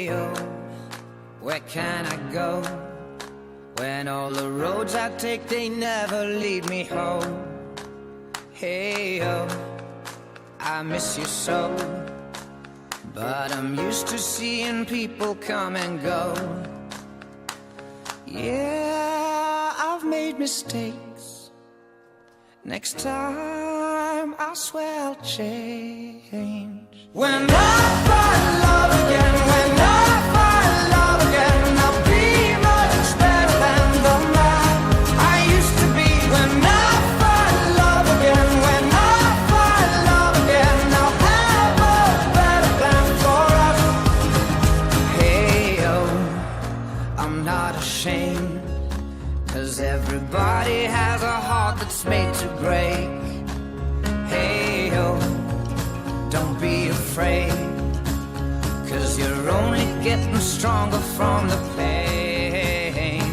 Hey, oh, where can I go when all the roads I take, they never lead me home? Hey, oh, I miss you so, but I'm used to seeing people come and go. Yeah, I've made mistakes. Next time, I swear I'll change. When I find love again, when I find love again, I'll be much better than the man I used to be. When I find love again, when I find love again, I'll have a better plan for us. Hey, oh, I'm not ashamed, 'cause everybody has a heart that's made to break. Hey, oh, don't be afraid, 'cause you're only getting stronger from the pain.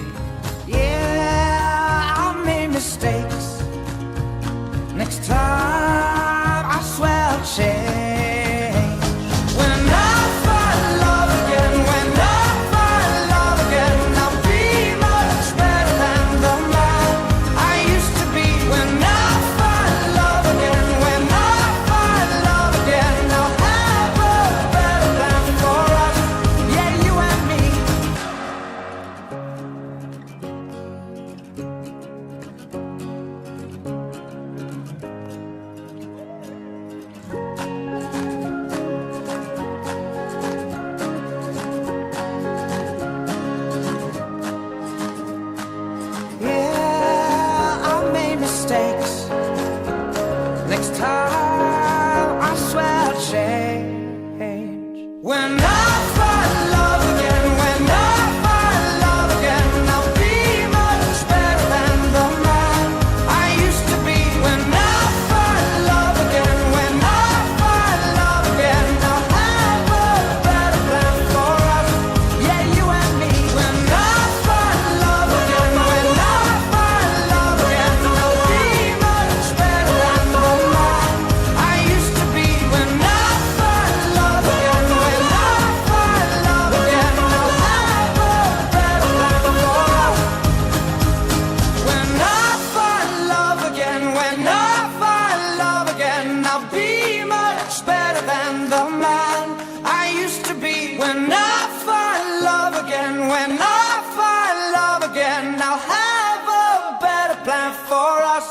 Yeah, I made mistakes. Next time, I swear I'll change. When I find love again, when I find love again, I'll be much better than the man I used to be. When I find love again, when I find love again, I'll have a better plan for us. Yeah, you and me. Yeah, I made mistakes. Next time, I swear I'll change. When I find love again, when I find love again, I'll be much better than the man I used to be. When I find love again, when I find love again, I'll have a better plan for us. Yeah, you and me. When I find love again, when I find love again, I'll be much better than the man I used to be. When I find love again, when I find love again, I'll have a better plan for us. When I find love again, when I find love again, I'll be much better than the man I used to be. When I find love again, when I find love again, I'll have a better plan for us.